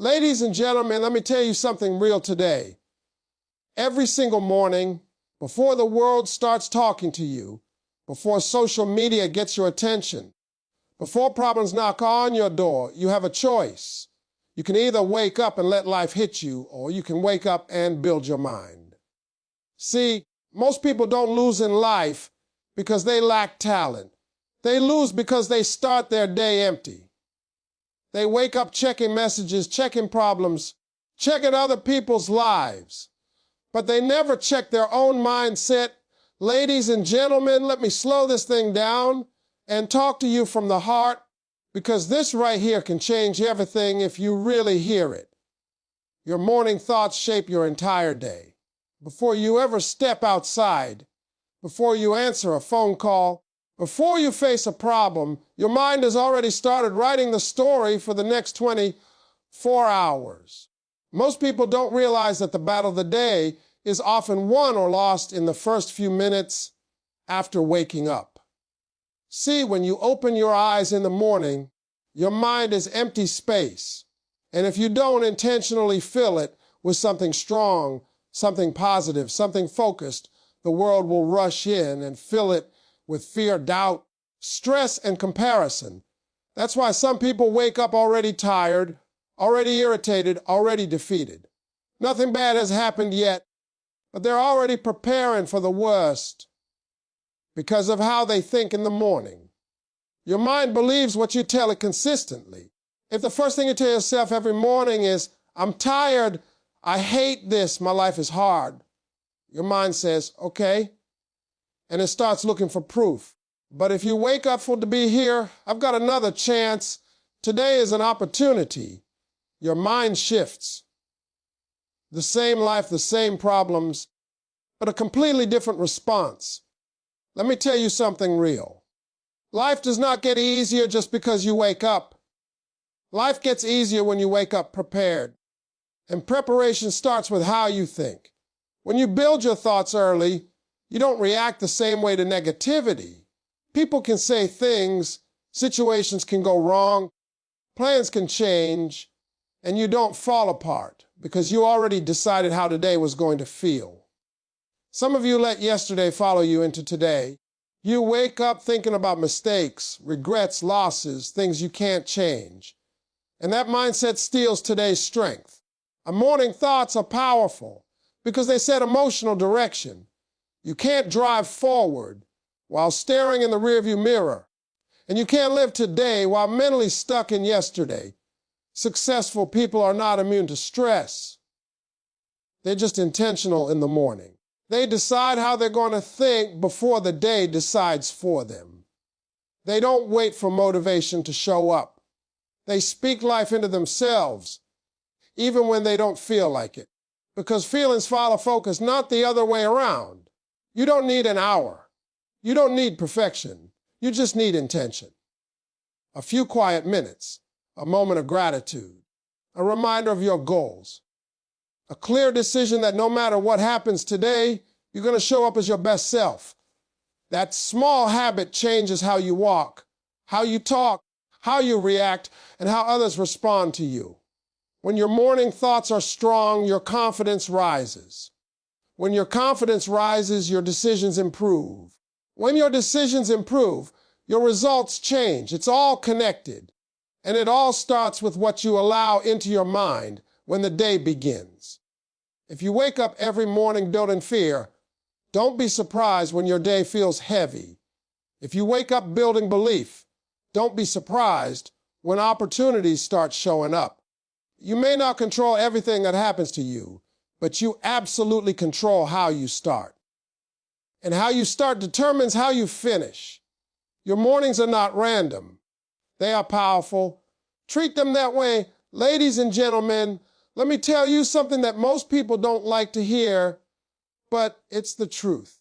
Ladies and gentlemen, let me tell you something real today. Every single morning, before the world starts talking to you, before social media gets your attention, before problems knock on your door, you have a choice. You can either wake up and let life hit you, or you can wake up and build your mind. See, most people don't lose in life because they lack talent. They lose because they start their day empty. They wake up checking messages, checking problems, checking other people's lives. But they never check their own mindset. Ladies and gentlemen, let me slow this thing down and talk to you from the heart, because this right here can change everything if you really hear it. Your morning thoughts shape your entire day. Before you ever step outside, before you answer a phone call, before you face a problem, your mind has already started writing the story for the next 24 hours. Most people don't realize that the battle of the day is often won or lost in the first few minutes after waking up. See, when you open your eyes in the morning, your mind is empty space. And if you don't intentionally fill it with something strong, something positive, something focused, the world will rush in and fill it with fear, doubt, stress, and comparison. That's why some people wake up already tired, already irritated, already defeated. Nothing bad has happened yet, but they're already preparing for the worst because of how they think in the morning. Your mind believes what you tell it consistently. If the first thing you tell yourself every morning is, "I'm tired, I hate this, my life is hard," your mind says, "Okay," and it starts looking for proof. But if you wake up to be here, "I've got another chance, today is an opportunity," your mind shifts. The same life, the same problems, but a completely different response. Let me tell you something real. Life does not get easier just because you wake up. Life gets easier when you wake up prepared. And preparation starts with how you think. When you build your thoughts early, you don't react the same way to negativity. People can say things, situations can go wrong, plans can change, and you don't fall apart because you already decided how today was going to feel. Some of you let yesterday follow you into today. You wake up thinking about mistakes, regrets, losses, things you can't change. And that mindset steals today's strength. Our morning thoughts are powerful because they set emotional direction. You can't drive forward while staring in the rearview mirror. And you can't live today while mentally stuck in yesterday. Successful people are not immune to stress. They're just intentional in the morning. They decide how they're going to think before the day decides for them. They don't wait for motivation to show up. They speak life into themselves, even when they don't feel like it. Because feelings follow focus, not the other way around. You don't need an hour. You don't need perfection. You just need intention. A few quiet minutes, a moment of gratitude, a reminder of your goals, a clear decision that no matter what happens today, you're going to show up as your best self. That small habit changes how you walk, how you talk, how you react, and how others respond to you. When your morning thoughts are strong, your confidence rises. When your confidence rises, your decisions improve. When your decisions improve, your results change. It's all connected. And it all starts with what you allow into your mind when the day begins. If you wake up every morning building fear, don't be surprised when your day feels heavy. If you wake up building belief, don't be surprised when opportunities start showing up. You may not control everything that happens to you, but you absolutely control how you start. And how you start determines how you finish. Your mornings are not random. They are powerful. Treat them that way. Ladies and gentlemen, let me tell you something that most people don't like to hear, but it's the truth.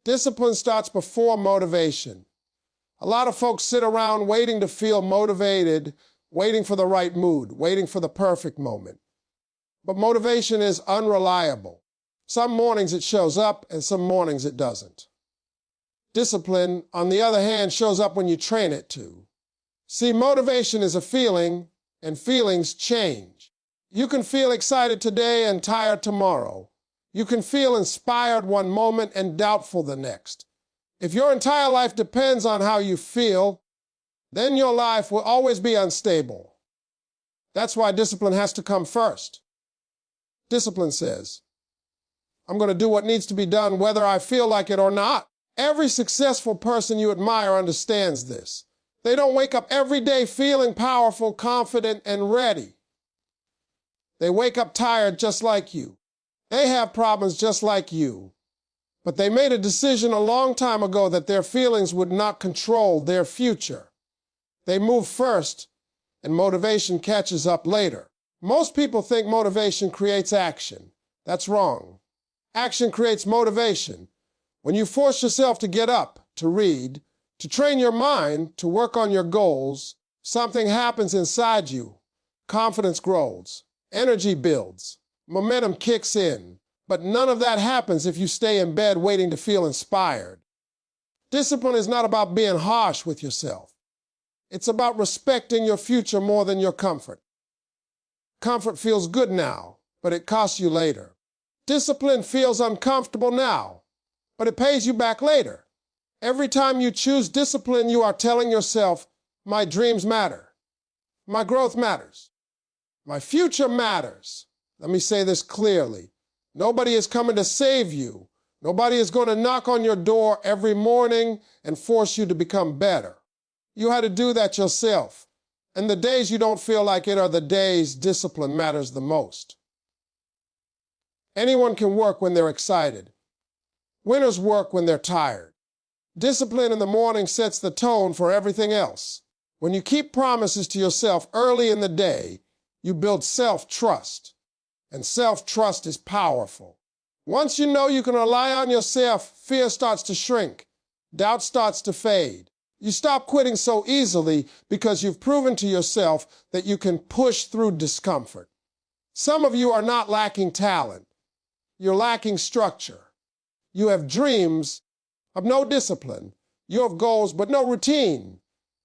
Discipline starts before motivation. A lot of folks sit around waiting to feel motivated, waiting for the right mood, waiting for the perfect moment. But motivation is unreliable. Some mornings it shows up, and some mornings it doesn't. Discipline, on the other hand, shows up when you train it to. See, motivation is a feeling, and feelings change. You can feel excited today and tired tomorrow. You can feel inspired one moment and doubtful the next. If your entire life depends on how you feel, then your life will always be unstable. That's why discipline has to come first. Discipline says, I'm going to do what needs to be done whether I feel like it or not. Every successful person you admire understands this. They don't wake up every day feeling powerful, confident, and ready. They wake up tired just like you. They have problems just like you. But they made a decision a long time ago that their feelings would not control their future. They move first, and motivation catches up later. Most people think motivation creates action. That's wrong. Action creates motivation. When you force yourself to get up, to read, to train your mind, to work on your goals, something happens inside you. Confidence grows. Energy builds. Momentum kicks in. But none of that happens if you stay in bed waiting to feel inspired. Discipline is not about being harsh with yourself. It's about respecting your future more than your comfort. Comfort feels good now, but it costs you later. Discipline feels uncomfortable now, but it pays you back later. Every time you choose discipline, you are telling yourself, my dreams matter. My growth matters. My future matters. Let me say this clearly. Nobody is coming to save you. Nobody is going to knock on your door every morning and force you to become better. You had to do that yourself. And the days you don't feel like it are the days discipline matters the most. Anyone can work when they're excited. Winners work when they're tired. Discipline in the morning sets the tone for everything else. When you keep promises to yourself early in the day, you build self-trust. And self-trust is powerful. Once you know you can rely on yourself, fear starts to shrink. Doubt starts to fade. You stop quitting so easily because you've proven to yourself that you can push through discomfort. Some of you are not lacking talent. You're lacking structure. You have dreams of no discipline. You have goals but no routine.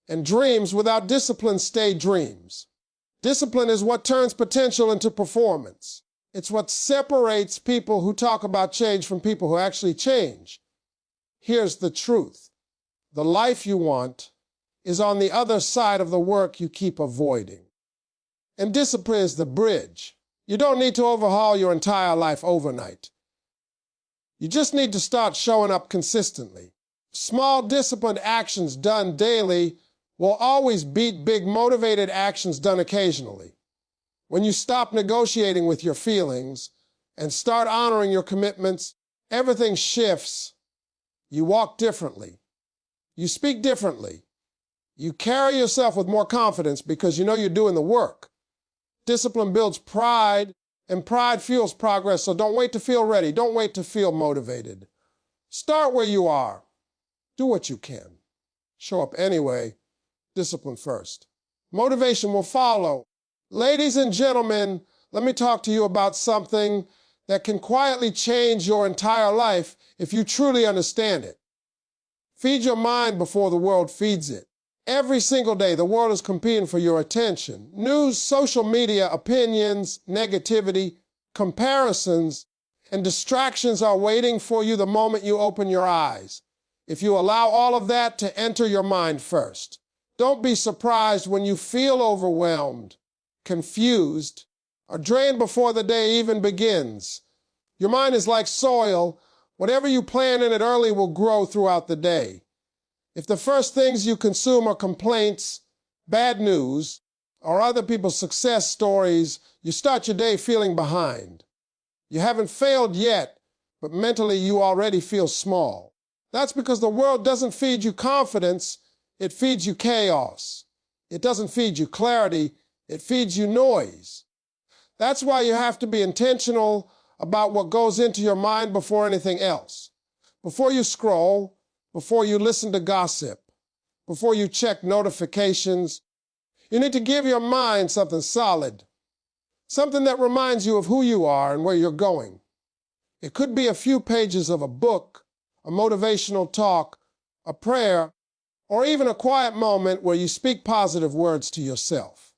And dreams without discipline stay dreams. Discipline is what turns potential into performance. It's what separates people who talk about change from people who actually change. Here's the truth. The life you want is on the other side of the work you keep avoiding. And discipline is the bridge. You don't need to overhaul your entire life overnight. You just need to start showing up consistently. Small disciplined actions done daily will always beat big motivated actions done occasionally. When you stop negotiating with your feelings and start honoring your commitments, everything shifts. You walk differently. You speak differently. You carry yourself with more confidence because you know you're doing the work. Discipline builds pride, and pride fuels progress, so don't wait to feel ready. Don't wait to feel motivated. Start where you are. Do what you can. Show up anyway. Discipline first. Motivation will follow. Ladies and gentlemen, let me talk to you about something that can quietly change your entire life if you truly understand it. Feed your mind before the world feeds it. Every single day, the world is competing for your attention. News, social media, opinions, negativity, comparisons, and distractions are waiting for you the moment you open your eyes. If you allow all of that to enter your mind first, don't be surprised when you feel overwhelmed, confused, or drained before the day even begins. Your mind is like soil. Whatever you plant in it early will grow throughout the day. If the first things you consume are complaints, bad news, or other people's success stories, you start your day feeling behind. You haven't failed yet, but mentally you already feel small. That's because the world doesn't feed you confidence, it feeds you chaos. It doesn't feed you clarity, it feeds you noise. That's why you have to be intentional about what goes into your mind before anything else. Before you scroll, before you listen to gossip, before you check notifications, you need to give your mind something solid, something that reminds you of who you are and where you're going. It could be a few pages of a book, a motivational talk, a prayer, or even a quiet moment where you speak positive words to yourself.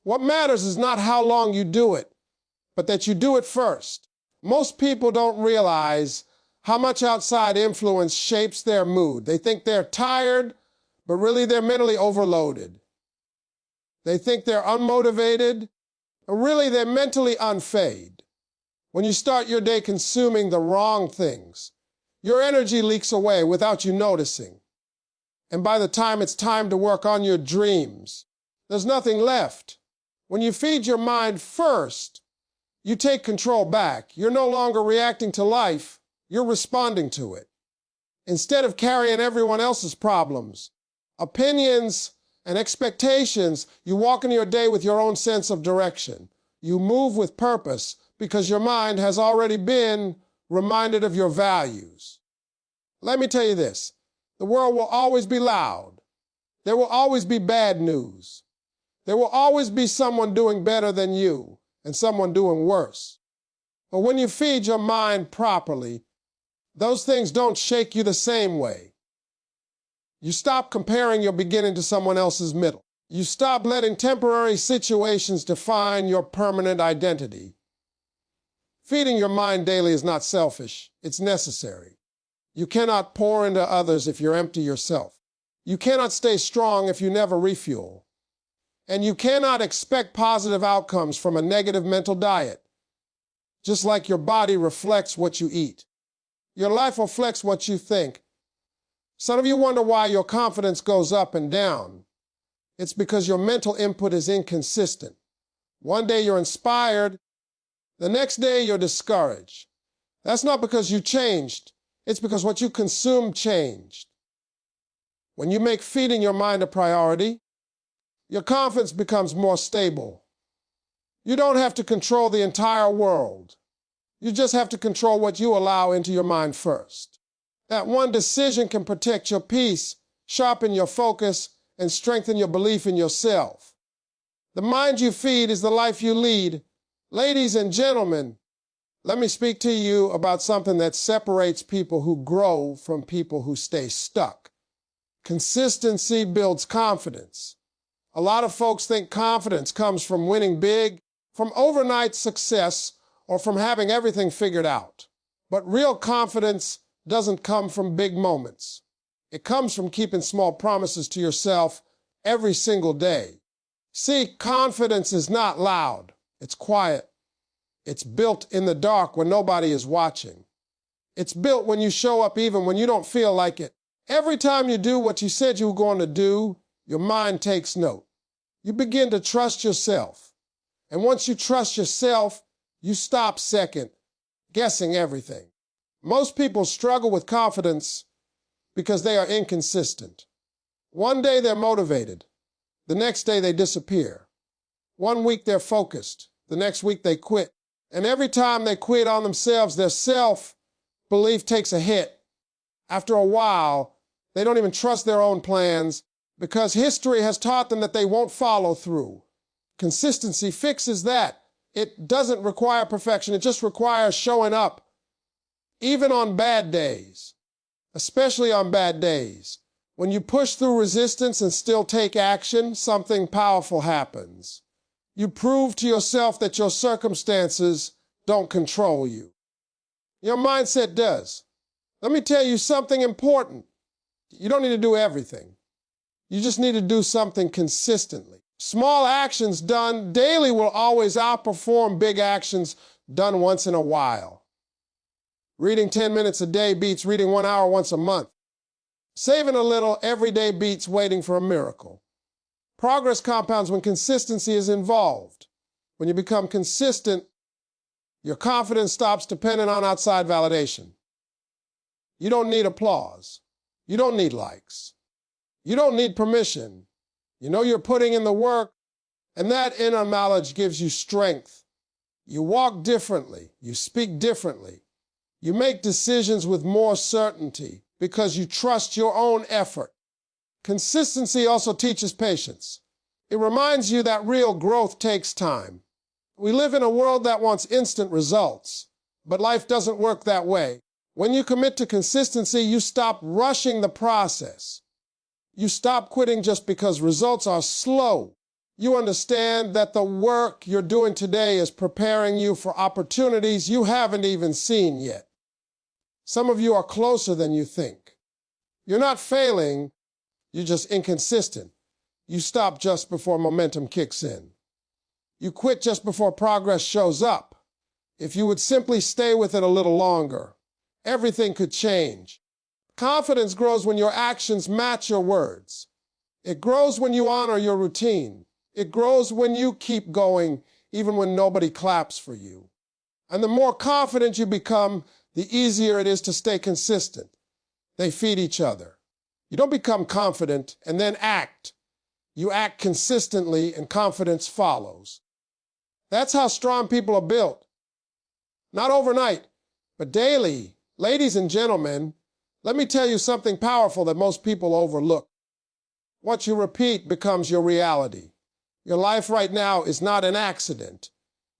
What matters is not how long you do it, but that you do it first. Most people don't realize how much outside influence shapes their mood. They think they're tired, but really they're mentally overloaded. They think they're unmotivated, but really they're mentally unfazed. When you start your day consuming the wrong things, your energy leaks away without you noticing. And by the time it's time to work on your dreams, there's nothing left. When you feed your mind first, you take control back. You're no longer reacting to life, you're responding to it. Instead of carrying everyone else's problems, opinions, and expectations, you walk into your day with your own sense of direction. You move with purpose because your mind has already been reminded of your values. Let me tell you this, the world will always be loud. There will always be bad news. There will always be someone doing better than you and someone doing worse. But when you feed your mind properly, those things don't shake you the same way. You stop comparing your beginning to someone else's middle. You stop letting temporary situations define your permanent identity. Feeding your mind daily is not selfish, it's necessary. You cannot pour into others if you're empty yourself. You cannot stay strong if you never refuel. And you cannot expect positive outcomes from a negative mental diet. Just like your body reflects what you eat, your life reflects what you think. Some of you wonder why your confidence goes up and down. It's because your mental input is inconsistent. One day you're inspired, the next day you're discouraged. That's not because you changed, it's because what you consume changed. When you make feeding your mind a priority, your confidence becomes more stable. You don't have to control the entire world. You just have to control what you allow into your mind first. That one decision can protect your peace, sharpen your focus, and strengthen your belief in yourself. The mind you feed is the life you lead. Ladies and gentlemen, let me speak to you about something that separates people who grow from people who stay stuck. Consistency builds confidence. A lot of folks think confidence comes from winning big, from overnight success, or from having everything figured out. But real confidence doesn't come from big moments. It comes from keeping small promises to yourself every single day. See, confidence is not loud. It's quiet. It's built in the dark when nobody is watching. It's built when you show up even when you don't feel like it. Every time you do what you said you were going to do, your mind takes note. You begin to trust yourself. And once you trust yourself, you stop second guessing everything. Most people struggle with confidence because they are inconsistent. One day they're motivated. The next day they disappear. One week they're focused. The next week they quit. And every time they quit on themselves, their self-belief takes a hit. After a while, they don't even trust their own plans because history has taught them that they won't follow through. Consistency fixes that. It doesn't require perfection. It just requires showing up, even on bad days, especially on bad days. When you push through resistance and still take action, something powerful happens. You prove to yourself that your circumstances don't control you. Your mindset does. Let me tell you something important. You don't need to do everything. You just need to do something consistently. Small actions done daily will always outperform big actions done once in a while. Reading 10 minutes a day beats reading 1 hour once a month. Saving a little every day beats waiting for a miracle. Progress compounds when consistency is involved. When you become consistent, your confidence stops depending on outside validation. You don't need applause. You don't need likes. You don't need permission. You know you're putting in the work, and that inner knowledge gives you strength. You walk differently. You speak differently. You make decisions with more certainty because you trust your own effort. Consistency also teaches patience. It reminds you that real growth takes time. We live in a world that wants instant results, but life doesn't work that way. When you commit to consistency, you stop rushing the process. You stop quitting just because results are slow. You understand that the work you're doing today is preparing you for opportunities you haven't even seen yet. Some of you are closer than you think. You're not failing, you're just inconsistent. You stop just before momentum kicks in. You quit just before progress shows up. If you would simply stay with it a little longer, everything could change. Confidence grows when your actions match your words. It grows when you honor your routine. It grows when you keep going, even when nobody claps for you. And the more confident you become, the easier it is to stay consistent. They feed each other. You don't become confident and then act. You act consistently and confidence follows. That's how strong people are built. Not overnight, but daily. Ladies and gentlemen, let me tell you something powerful that most people overlook. What you repeat becomes your reality. Your life right now is not an accident.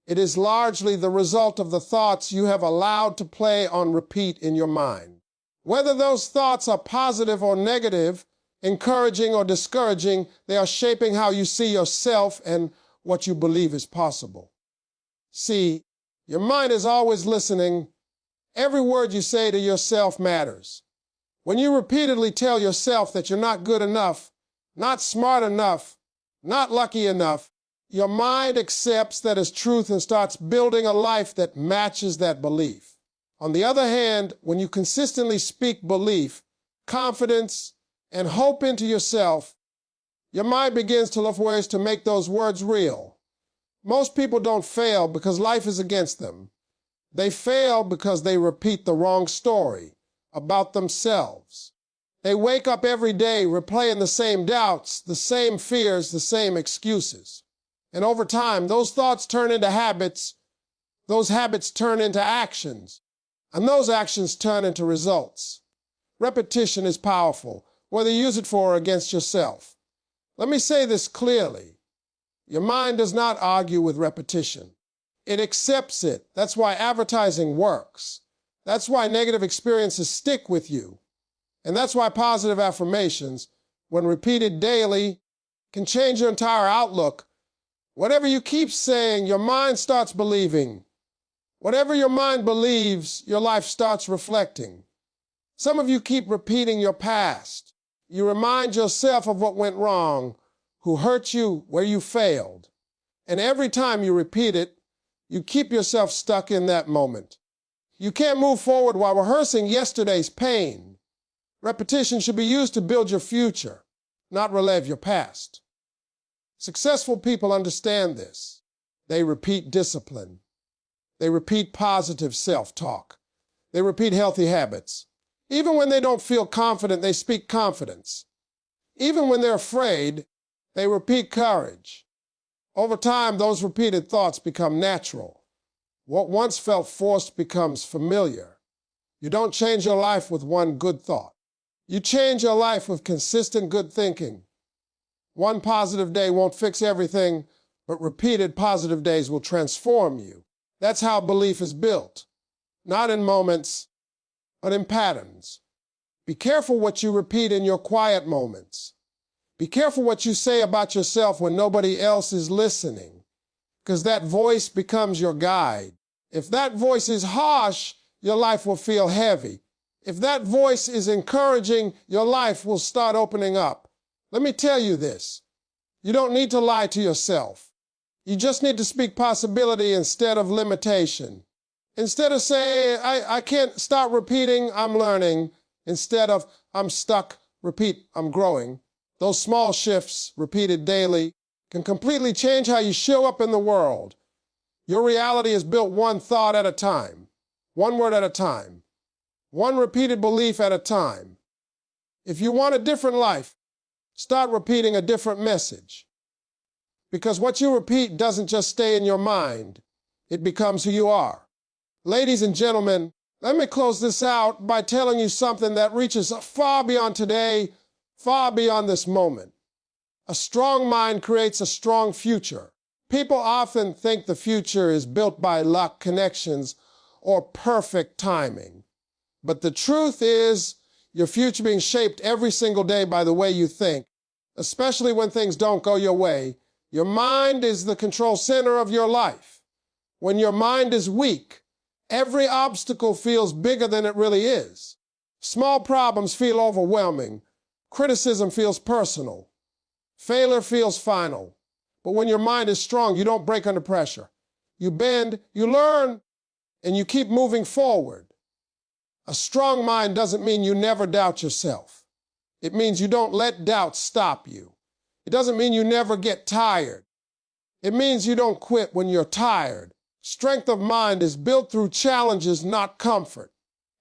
It is largely the result of the thoughts you have allowed to play on repeat in your mind. Whether those thoughts are positive or negative, encouraging or discouraging, they are shaping how you see yourself and what you believe is possible. See, your mind is always listening. Every word you say to yourself matters. When you repeatedly tell yourself that you're not good enough, not smart enough, not lucky enough, your mind accepts that as truth and starts building a life that matches that belief. On the other hand, when you consistently speak belief, confidence, and hope into yourself, your mind begins to look for ways to make those words real. Most people don't fail because life is against them. They fail because they repeat the wrong story about themselves. They wake up every day replaying the same doubts, the same fears, the same excuses. And over time, those thoughts turn into habits, those habits turn into actions, and those actions turn into results. Repetition is powerful, whether you use it for or against yourself. Let me say this clearly. Your mind does not argue with repetition. It accepts it. That's why advertising works. That's why negative experiences stick with you. And that's why positive affirmations, when repeated daily, can change your entire outlook. Whatever you keep saying, your mind starts believing. Whatever your mind believes, your life starts reflecting. Some of you keep repeating your past. You remind yourself of what went wrong, who hurt you, where you failed. And every time you repeat it, you keep yourself stuck in that moment. You can't move forward while rehearsing yesterday's pain. Repetition should be used to build your future, not relive your past. Successful people understand this. They repeat discipline. They repeat positive self-talk. They repeat healthy habits. Even when they don't feel confident, they speak confidence. Even when they're afraid, they repeat courage. Over time, those repeated thoughts become natural. What once felt forced becomes familiar. You don't change your life with one good thought. You change your life with consistent good thinking. One positive day won't fix everything, but repeated positive days will transform you. That's how belief is built. Not in moments, but in patterns. Be careful what you repeat in your quiet moments. Be careful what you say about yourself when nobody else is listening, because that voice becomes your guide. If that voice is harsh, your life will feel heavy. If that voice is encouraging, your life will start opening up. Let me tell you this. You don't need to lie to yourself. You just need to speak possibility instead of limitation. Instead of saying, I can't start repeating, I'm learning. Instead of, I'm stuck, repeat, I'm growing. Those small shifts, repeated daily, can completely change how you show up in the world. Your reality is built one thought at a time, one word at a time, one repeated belief at a time. If you want a different life, start repeating a different message. Because what you repeat doesn't just stay in your mind, it becomes who you are. Ladies and gentlemen, let me close this out by telling you something that reaches far beyond today, far beyond this moment. A strong mind creates a strong future. People often think the future is built by luck, connections, or perfect timing. But the truth is, your future being shaped every single day by the way you think. Especially when things don't go your way, Your mind is the control center of your life. When your mind is weak, every obstacle feels bigger than it really is. Small problems feel overwhelming. Criticism feels personal. Failure feels final. But when your mind is strong, you don't break under pressure. You bend, you learn, and you keep moving forward. A strong mind doesn't mean you never doubt yourself. It means you don't let doubt stop you. It doesn't mean you never get tired. It means you don't quit when you're tired. Strength of mind is built through challenges, not comfort.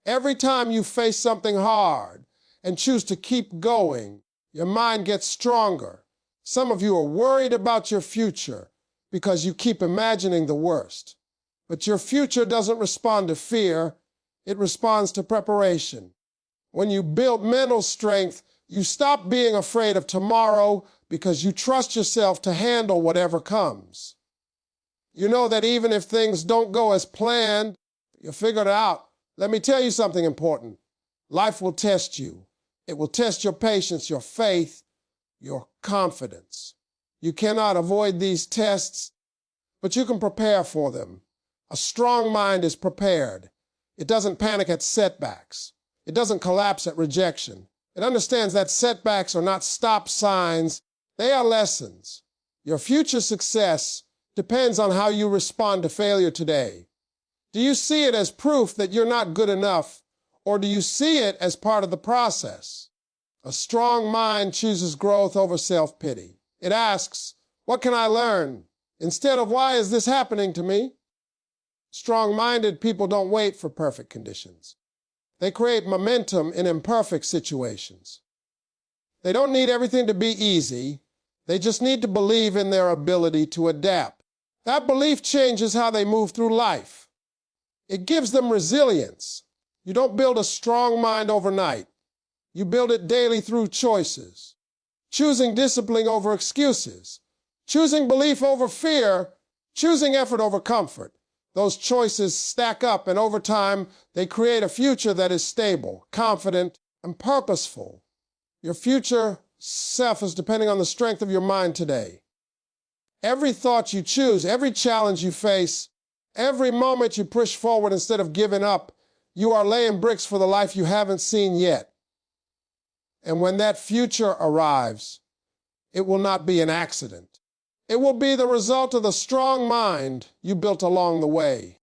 Every time you face something hard and choose to keep going, your mind gets stronger. Some of you are worried about your future because you keep imagining the worst. But your future doesn't respond to fear, it responds to preparation. When you build mental strength, you stop being afraid of tomorrow because you trust yourself to handle whatever comes. You know that even if things don't go as planned, you'll figure it out. Let me tell you something important. Life will test you. It will test your patience, your faith, your confidence. You cannot avoid these tests, but you can prepare for them. A strong mind is prepared. It doesn't panic at setbacks. It doesn't collapse at rejection. It understands that setbacks are not stop signs. They are lessons. Your future success depends on how you respond to failure today. Do you see it as proof that you're not good enough, or do you see it as part of the process? A strong mind chooses growth over self-pity. It asks, what can I learn? Instead of, why is this happening to me? Strong-minded people don't wait for perfect conditions. They create momentum in imperfect situations. They don't need everything to be easy. They just need to believe in their ability to adapt. That belief changes how they move through life. It gives them resilience. You don't build a strong mind overnight. You build it daily through choices. Choosing discipline over excuses. Choosing belief over fear. Choosing effort over comfort. Those choices stack up, and over time, they create a future that is stable, confident, and purposeful. Your future self is depending on the strength of your mind today. Every thought you choose, every challenge you face, every moment you push forward instead of giving up, you are laying bricks for the life you haven't seen yet. And when that future arrives, it will not be an accident. It will be the result of the strong mind you built along the way.